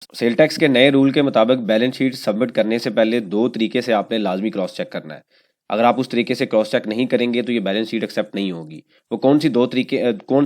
Sale tax के नए rule के मुताबिक बैलेंस शीट सबमिट करने से पहले दो तरीके से आपने लाजमी क्रॉस चेक करना है। अगर आप उस तरीके से क्रॉस चेक नहीं करेंगे तो ये बैलेंस शीट एक्सेप्ट नहीं होगी। वो कौन सी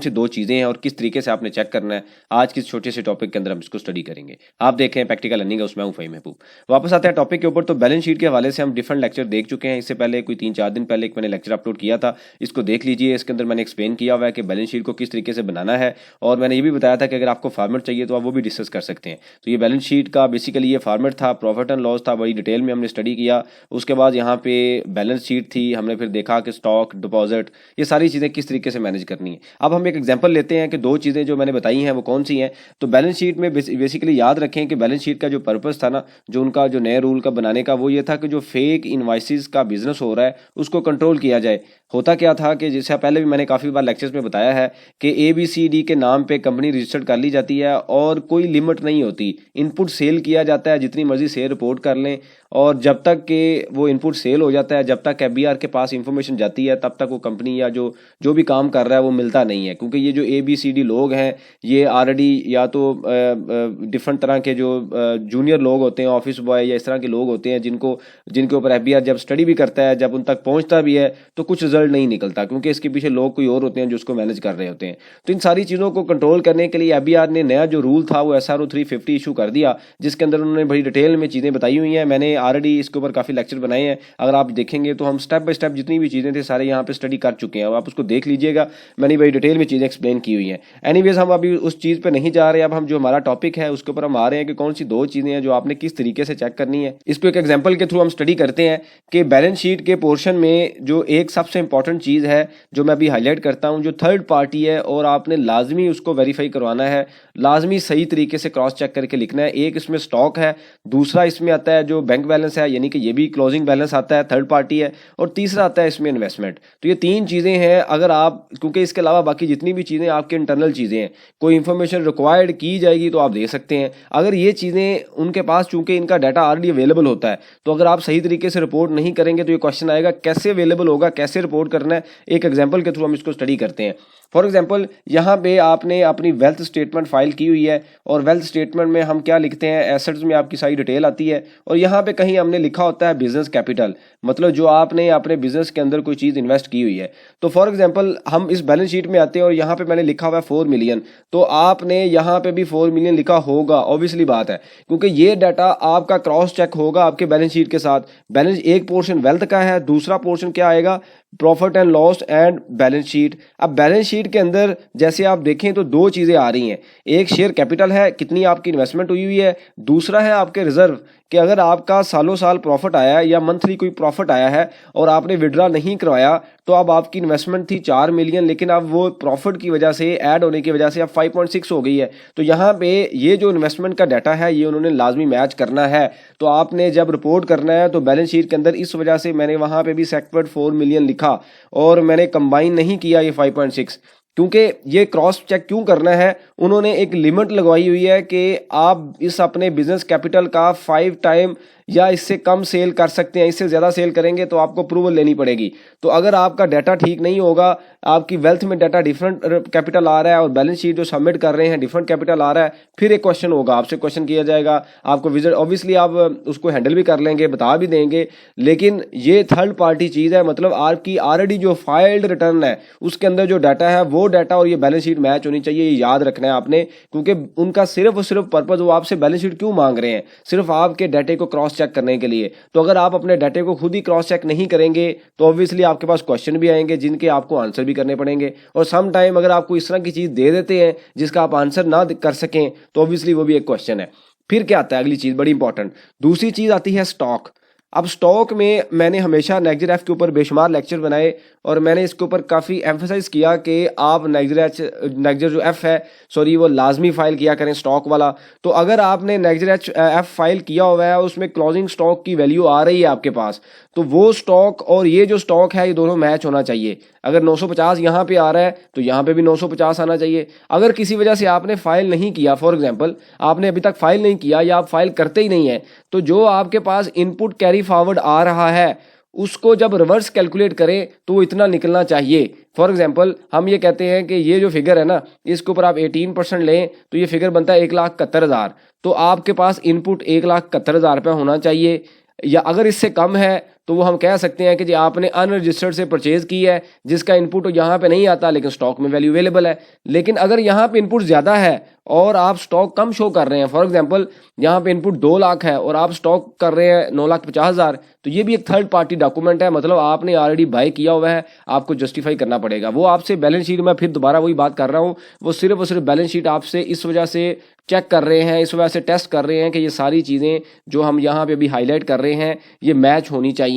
दो चीज़ें हैं और किस तरीके से आपने चेक करना है, आज के छोटे से टॉपिक के अंदर हम इसको स्टडी करेंगे। आप देखें प्रैक्टिकल अर्निंग है, उसमें हूँ फ़हीम महबूब। वापस आते हैं टॉपिक के ऊपर। तो बैलेंस शीट के हवाले से हम डिफरेंट लेक्चर देख चुके हैं। इससे पहले कोई 3-4 दिन पहले एक मैंने लेक्चर अपलोड किया था, इसको देख लीजिए। इसके अंदर मैंने एक्सप्लेन किया हुआ है कि बैलेंस शीट को किस तरीके से बनाना है, और मैंने ये भी बताया था कि अगर आपको फॉर्मेट चाहिए तो आप वो भी डिस्कस कर सकते हैं। तो ये बैलेंस शीट का बेसिकली ये फॉर्मेट था, प्रॉफिट एंड लॉस था, बड़ी डिटेल में हमने स्टडी किया। उसके बाद यहाँ पे बैलेंस शीट थी, हमने फिर देखा कि स्टॉक, डिपॉजिट, ये सारी चीज़ें किस तरीके से मैनेज करनी है। अब हम एक एग्जांपल लेते हैं कि दो चीज़ें जो मैंने बताई हैं वो कौन सी हैं। तो बैलेंस शीट में बेसिकली याद रखें कि बैलेंस शीट का जो पर्पस था ना, जो उनका जो नए रूल का बनाने का, वो ये था कि जो फेक इनवाइसेस का बिजनेस हो रहा है उसको कंट्रोल किया जाए। होता क्या था कि जैसे पहले भी मैंने काफ़ी बार लेक्चर्स में बताया है कि ABCD के नाम पे कंपनी रजिस्टर्ड कर ली जाती है और कोई लिमिट नहीं होती। इनपुट सेल किया जाता है, जितनी मर्जी सेल रिपोर्ट कर लें, और जब तक कि वो इनपुट सेल हो जाता है, जब तक FBR के पास इंफॉर्मेशन जाती है, तब तक वो कंपनी या जो जो भी काम कर रहा है वो मिलता नहीं है। क्योंकि ये जो ABCD लोग हैं, ये ऑलरेडी या तो डिफरेंट तरह के जो जूनियर लोग होते हैं, ऑफिस बॉय या इस तरह के लोग होते हैं, जिनके ऊपर FBR जब स्टडी भी करता है, जब उन तक पहुंचता भी है तो कुछ रिजल्ट नहीं निकलता, क्योंकि इसके पीछे लोग कोई और होते हैं जो उसको मैनेज कर रहे होते हैं। तो इन सारी चीज़ों को कंट्रोल करने के लिए FBR ने नया जो रूल था वो SRO 350 इशू कर दिया, जिसके अंदर उन्होंने बड़ी डिटेल में चीज़ें बताई हुई हैं। मैंने ऑलरेडी इसके ऊपर काफ़ी लेक्चर बनाए हैं। अगर आप देखेंगे तो हम स्टेप बाय स्टेप जितनी भी चीज़ें थे सारे यहाँ पे स्टडी कर चुके हैं, आप उसको देख लीजिएगा। मैंने बड़ी डिटेल में चीज़ें एक्सप्लेन की हुई हैं। एनीवेज, हम अभी उस चीज़ पे नहीं जा रहे। अब हम जो हमारा टॉपिक है उसके ऊपर हम आ रहे हैं कि कौन सी दो चीज़ें हैं जो आपने किस तरीके से चेक करनी है। इसको एक एग्जाम्पल के थ्रू हम स्टडी करते हैं कि बैलेंस शीट के पोर्शन में जो एक सबसे इंपॉर्टेंट चीज़ है जो मैं अभी हाईलाइट करता हूँ, जो थर्ड पार्टी है, और आपने लाजमी उसको वेरीफाई करवाना है, लाजमी सही तरीके से क्रॉस चेक करके लिखना है। एक इसमें स्टॉक है, दूसरा इसमें आता है जो बैंक बैलेंस है, यानी कि ये भी क्लोजिंग बैलेंस आता है, थर्ड पार्टी है, और तीसरा आता है इसमें इन्वेस्टमेंट। तो ये तीन चीज़ें हैं। अगर आप, क्योंकि इसके अलावा बाकी जितनी भी चीज़ें आपके इंटरनल चीज़ें हैं, कोई इन्फॉर्मेशन रिक्वायर्ड की जाएगी तो आप दे सकते हैं। अगर ये चीज़ें उनके पास, चूंकि इनका डाटा ऑलरेडी अवेलेबल होता है, तो अगर आप सही तरीके से रिपोर्ट नहीं करेंगे तो ये क्वेश्चन आएगा कैसे अवेलेबल होगा, कैसे रिपोर्ट करना है। एक एग्जाम्पल के थ्रू हम इसको स्टडी करते हैं। फॉर एग्जाम्पल, यहाँ पे आपने अपनी वेल्थ स्टेटमेंट फाइल की हुई है, और वेल्थ स्टेटमेंट में हम क्या लिखते हैं, एसेट्स में आपकी सारी डिटेल आती है, और यहाँ पे कहीं हमने लिखा होता है बिजनेस कैपिटल, मतलब जो आपने अपने बिजनेस के अंदर कोई चीज़ इन्वेस्ट की हुई है। तो फॉर एग्जाम्पल हम इस बैलेंस शीट में आते हैं और यहाँ पे मैंने लिखा हुआ है 4 मिलियन, तो आपने यहाँ पे भी 4 मिलियन लिखा होगा, ऑब्वियसली बात है, क्योंकि ये डाटा आपका क्रॉस चेक होगा आपके बैलेंस शीट के साथ। बैलेंस एक पोर्शन वेल्थ का है, दूसरा पोर्शन क्या आएगा, profit and loss and balance sheet. अब बैलेंस शीट के अंदर जैसे आप देखें तो दो चीज़ें आ रही हैं, एक शेयर कैपिटल है, कितनी आपकी इन्वेस्टमेंट हुई हुई है, दूसरा है आपके रिजर्व, कि अगर आपका सालों साल प्रॉफिट आया है या मंथली कोई प्रॉफिट आया है और आपने विड्रा नहीं करवाया, तो अब आपकी इन्वेस्टमेंट थी 4 मिलियन, लेकिन अब वो प्रॉफिट की वजह से, ऐड होने की वजह से अब 5.6 हो गई है। तो यहाँ पे ये जो इन्वेस्टमेंट का डाटा है ये उन्होंने लाजमी मैच करना है। तो आपने जब रिपोर्ट करना है तो बैलेंस शीट के अंदर, इस वजह से मैंने वहाँ पे भी सेपरेट 4 मिलियन लिखा और मैंने कंबाइन नहीं किया ये 5.6, क्योंकि ये क्रॉस चेक क्यों करना है, उन्होंने एक लिमिट लगवाई हुई है कि आप इस अपने बिजनेस कैपिटल का 5 टाइम या इससे कम सेल कर सकते हैं। इससे ज़्यादा सेल करेंगे तो आपको अप्रूवल लेनी पड़ेगी। तो अगर आपका डाटा ठीक नहीं होगा, आपकी वेल्थ में डाटा डिफरेंट कैपिटल आ रहा है और बैलेंस शीट जो सबमिट कर रहे हैं डिफरेंट कैपिटल आ रहा है, फिर एक क्वेश्चन होगा, आपसे क्वेश्चन किया जाएगा, आपको विजिट, ऑब्वियसली आप उसको हैंडल भी कर लेंगे, बता भी देंगे, लेकिन ये थर्ड पार्टी चीज़ है, मतलब आपकी ऑलरेडी जो फाइल्ड रिटर्न है उसके अंदर जो डाटा है वो डाटा और ये बैलेंस शीट मैच होनी चाहिए। ये याद रखना है आपने, क्योंकि उनका सिर्फ और सिर्फ पर्पज, वो आपसे बैलेंस शीट क्यों मांग रहे हैं, सिर्फ आपके डाटे को क्रॉस चेक करने के लिए। तो अगर आप अपने डाटे को खुद ही क्रॉस चेक नहीं करेंगे तो ऑब्वियसली आपके पास क्वेश्चन भी आएंगे जिनके आपको आंसर भी करने पड़ेंगे, और सम टाइम अगर आपको इस तरह की चीज़ दे देते हैं जिसका आप आंसर ना कर सकें तो ऑब्वियसली वो भी एक क्वेश्चन है। फिर क्या आता है अगली चीज़, बड़ी इंपॉर्टेंट दूसरी चीज़ आती है स्टॉक। अब स्टॉक में मैंने हमेशा नेक्स्ट एफ के ऊपर बेशुमार लेक्चर बनाए और मैंने इसके ऊपर काफ़ी एम्फेसाइज किया कि आप नेक्स्ट जो एफ है, सॉरी, वो लाजमी फाइल किया करें स्टॉक वाला। तो अगर आपने नेक्स्ट एफ फाइल किया हुआ है, उसमें क्लोजिंग स्टॉक की वैल्यू आ रही है आपके पास, तो वो स्टॉक और ये जो स्टॉक है ये दोनों मैच होना चाहिए। अगर 950 यहाँ पे आ रहा है तो यहाँ पे भी 950 आना चाहिए। अगर किसी वजह से आपने फाइल नहीं किया, फॉर एग्जांपल आपने अभी तक फाइल नहीं किया या आप फाइल करते ही नहीं है, तो जो आपके पास इनपुट कैरी फॉरवर्ड आ रहा है उसको जब रिवर्स कैलकुलेट करें तो वो इतना निकलना चाहिए। फॉर एग्जांपल हम ये कहते हैं कि ये जो फिगर है ना, इसके ऊपर आप 18% लें तो ये फिगर बनता है 1,71,000। तो आपके पास इनपुट 1,71,000 रुपये होना चाहिए, या अगर इससे कम है तो वो हम कह सकते हैं कि जी आपने अनरजिस्टर्ड से परचेज की है जिसका इनपुट यहाँ पे नहीं आता लेकिन स्टॉक में वैल्यू अवेलेबल है। लेकिन अगर यहाँ पे इनपुट ज़्यादा है और आप स्टॉक कम शो कर रहे हैं, फॉर एग्जांपल यहाँ पे इनपुट 2 लाख है और आप स्टॉक कर रहे हैं 9,50,000, तो ये भी एक थर्ड पार्टी डॉक्यूमेंट है, मतलब आपने ऑलरेडी बाय किया हुआ है, आपको जस्टिफाई करना पड़ेगा। वो आपसे बैलेंस शीट में फिर दोबारा वही बात कर रहा हूँ, वो सिर्फ और सिर्फ बैलेंस शीट आपसे इस वजह से चेक कर रहे हैं, इस वजह से टेस्ट कर रहे हैं कि ये सारी चीज़ें जो हम यहाँ पे अभी हाईलाइट कर रहे हैं ये मैच होनी चाहिए।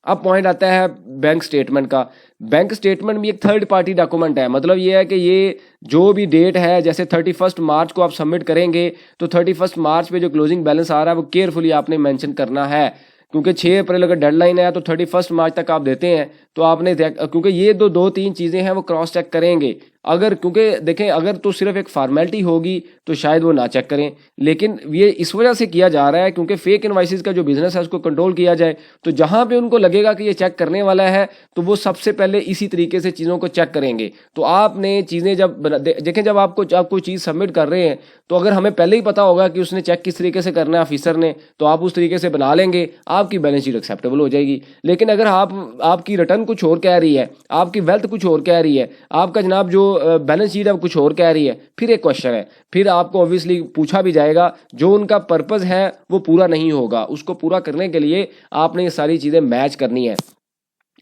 अब पॉइंट आता है बैंक स्टेटमेंट का। बैंक स्टेटमेंट भी एक थर्ड पार्टी डॉक्यूमेंट है, मतलब ये है कि ये जो भी डेट है, जैसे 31 मार्च को आप सबमिट करेंगे तो 31 मार्च पे जो क्लोजिंग बैलेंस आ रहा है वो केयरफुली आपने मेंशन करना है, क्योंकि 6 अप्रैल अगर डेडलाइन है तो 31 मार्च तक आप देते हैं तो आपने, क्योंकि ये दो तीन चीज़ें हैं वो क्रॉस चेक करेंगे। अगर, क्योंकि देखें अगर तो सिर्फ एक फॉर्मेलिटी होगी तो शायद वो ना चेक करें, लेकिन ये इस वजह से किया जा रहा है क्योंकि फेक इनवाइसेस का जो बिजनेस है उसको कंट्रोल किया जाए। तो जहाँ पे उनको लगेगा कि ये चेक करने वाला है तो वो सबसे पहले इसी तरीके से चीज़ों को चेक करेंगे। तो आपने चीज़ें जब देखें, जब आप कोई चीज़ सबमिट कर रहे हैं तो अगर हमें पहले ही पता होगा कि उसने चेक किस तरीके से करना है ऑफिसर ने, तो आप उस तरीके से बना लेंगे, आपकी बैलेंस शीट एक्सेप्टेबल हो जाएगी। लेकिन अगर आपकी रिटर्न कुछ और कह रही है, आपकी वेल्थ कुछ और कह रही है, आपका जनाब जो बैलेंस शीट है कुछ और कह रही है, फिर एक क्वेश्चन है, फिर आपको ऑब्वियसली पूछा भी जाएगा, जो उनका पर्पस है वो पूरा नहीं होगा। उसको पूरा करने के लिए आपने ये सारी चीज़ें मैच करनी है।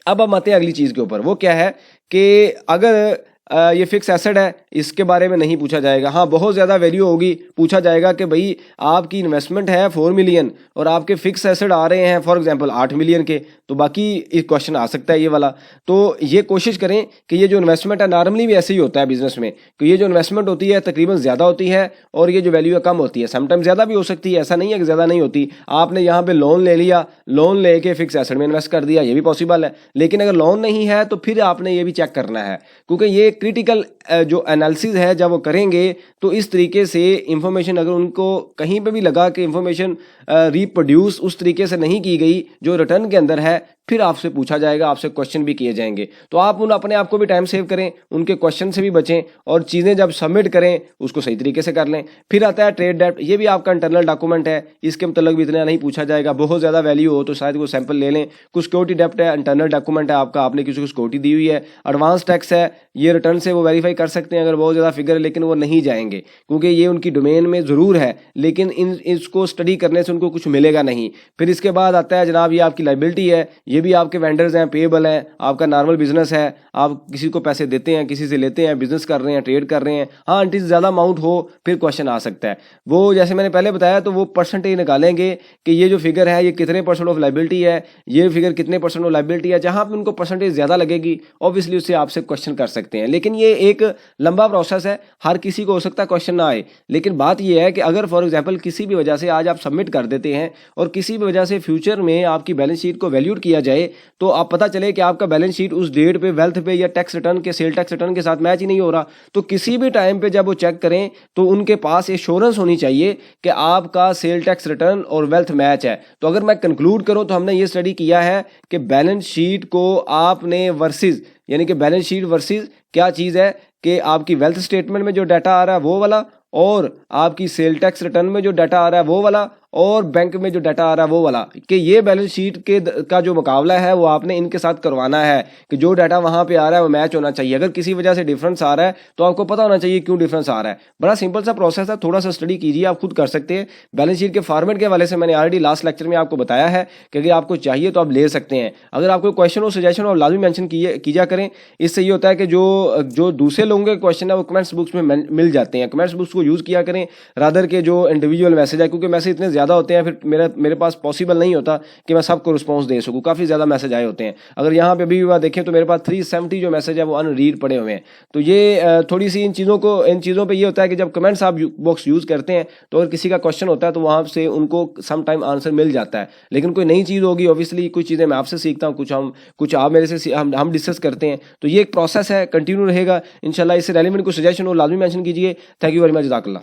अब हम आते हैं अगली चीज़ के ऊपर, वो क्या है कि अगर ये फिक्स एसेट है, इसके बारे में नहीं पूछा जाएगा। हाँ, बहुत ज़्यादा वैल्यू होगी, पूछा जाएगा कि भाई आपकी इन्वेस्टमेंट है 4 मिलियन और आपके फिक्स एसेट आ रहे हैं फॉर एग्जांपल 8 मिलियन के, तो बाकी एक क्वेश्चन आ सकता है ये वाला। तो ये कोशिश करें कि ये जो इन्वेस्टमेंट है, नॉर्मली भी ऐसे ही होता है बिजनेस में, कि ये जो इन्वेस्टमेंट होती है तकरीबन ज़्यादा होती है और ये जो वैल्यू है कम होती है, समटाइम ज़्यादा भी हो सकती है, ऐसा नहीं है कि ज़्यादा नहीं होती। आपने यहाँ पर लोन ले लिया, लोन लेके फिक्स एसेट में इन्वेस्ट कर दिया, ये भी पॉसिबल है। लेकिन अगर लोन नहीं है तो फिर आपने ये भी चेक करना है, क्योंकि ये क्रिटिकल जो एनालिसिस है जब वो करेंगे तो इस तरीके से इंफॉर्मेशन, अगर उनको कहीं पे भी लगा कि इंफॉर्मेशन रिप्रोड्यूस उस तरीके से नहीं की गई जो रिटर्न के अंदर है, फिर आपसे पूछा जाएगा, आपसे क्वेश्चन भी किए जाएंगे। तो आप अपने आप को भी टाइम सेव करें, उनके क्वेश्चन से भी बचें और चीज़ें जब सबमिट करें उसको सही तरीके से कर लें। फिर आता है ट्रेड डेब्ट, ये भी आपका इंटरनल डॉक्यूमेंट है, इसके मतलब भी इतना नहीं पूछा जाएगा। बहुत ज़्यादा वैल्यू हो तो शायद वो सैंपल ले लें। कुछ सिक्योरिटी डेब्ट है, इंटरनल डॉक्यूमेंट है आपका, आपने किसी को सिक्योरिटी दी हुई है। एडवांस टैक्स है, ये रिटर्न से वो वेरीफाई कर सकते हैं अगर बहुत ज़्यादा फिगर है, लेकिन वो नहीं जाएंगे क्योंकि ये उनकी डोमेन में ज़रूर है, लेकिन इसको स्टडी करने से उनको कुछ मिलेगा नहीं। फिर इसके बाद आता है जनाब, ये आपकी लाइबिलिटी है, ये भी आपके वेंडर्स हैं, पेएबल है, आपका नॉर्मल बिजनेस है, आप किसी को पैसे देते हैं, किसी से लेते हैं, बिजनेस कर रहे हैं, ट्रेड कर रहे हैं। हाँ, अंटिल ज़्यादा अमाउंट हो फिर क्वेश्चन आ सकता है। वो जैसे मैंने पहले बताया, तो वो परसेंटेज निकालेंगे कि ये जो फिगर है ये कितने परसेंट ऑफ लाइबिलिटी है, ये फिगर कितने परसेंट ऑफ लाइबिलिटी है। जहाँ पे उनको परसेंटेज ज़्यादा लगेगी ऑब्वियसली उससे आपसे क्वेश्चन कर सकते हैं। लेकिन ये एक लंबा प्रोसेस है, हर किसी को हो सकता है क्वेश्चन ना आए। लेकिन बात ये है कि अगर फॉर एग्जांपल किसी भी वजह से आज आप सबमिट कर देते हैं और किसी भी वजह से फ्यूचर में आपकी बैलेंस शीट को वैल्यूट किया जाए, तो आप पता चले कि आपका बैलेंस शीट उस डेट पे वेल्थ पे या टैक्स रिटर्न के, सेल टैक्स रिटर्न के साथ मैच ही नहीं हो रहा, तो किसी भी टाइम पे जब वो चेक करें तो उनके पास एश्योरेंस होनी चाहिए कि आपका सेल टैक्स रिटर्न और वेल्थ मैच है। तो अगर मैं कंक्लूड करूं तो हमने ये स्टडी किया है कि बैलेंस शीट को आपने वर्सेस, यानी कि बैलेंस शीट वर्सेस क्या चीज़ है कि आपकी वेल्थ स्टेटमेंट में जो डाटा आ रहा है वो वाला, और आपकी सेल टैक्स रिटर्न में जो डाटा आ रहा है वो वाला, और बैंक में जो डाटा आ रहा है वो वाला, कि ये बैलेंस शीट का जो मुकाबला है वो आपने इनके साथ करवाना है कि जो डाटा वहाँ पे आ रहा है वो मैच होना चाहिए। अगर किसी वजह से डिफरेंस आ रहा है तो आपको पता होना चाहिए क्यों डिफरेंस आ रहा है। बड़ा सिंपल सा प्रोसेस है, थोड़ा सा स्टडी कीजिए, आप खुद कर सकते हैं। बैलेंस शीट के फॉर्मेट के हवाले से मैंने ऑलरेडी लास्ट लेक्चर में आपको बताया है कि अगर आपको चाहिए तो आप ले सकते हैं। अगर आपको क्वेश्चन हो, सजेशन हो, लाजमी मेंशन कीजिए करें। इससे ये होता है कि जो दूसरे लोगों के क्वेश्चन है वो कमेंट्स बुक्स में मिल जाते हैं। कमेंट्स बुक्स को यूज़ किया करें रादर के जो इंडिविजुअल मैसेज है, क्योंकि मैसेज इतने ज़्यादा होते हैं फिर मेरे पास पॉसिबल नहीं होता कि मैं सबको रिस्पांस दे सकूं, काफ़ी ज़्यादा मैसेज आए होते हैं। अगर यहाँ पे अभी देखें तो मेरे पास 370 जो मैसेज है वो अनरीड पड़े हुए हैं। तो ये थोड़ी सी इन चीज़ों पे ये होता है कि जब कमेंट्स आप बॉक्स यूज़ करते हैं तो अगर किसी का क्वेश्चन होता है तो वहाँ से उनको सम टाइम आंसर मिल जाता है। लेकिन कोई नई चीज़ होगी, ऑब्वियसली कुछ चीज़ें मैं आपसे सीखता हूँ, कुछ आप मेरे से हम डिस्कस करते हैं। तो ये एक प्रोसेस है, कंटिन्यू रहेगा इंशाल्लाह। इससे रेलिवेंट कोई सजेशन हो लाजमी मेंशन कीजिए। थैंक यू वेरी मच, जज़ाकल्लाह।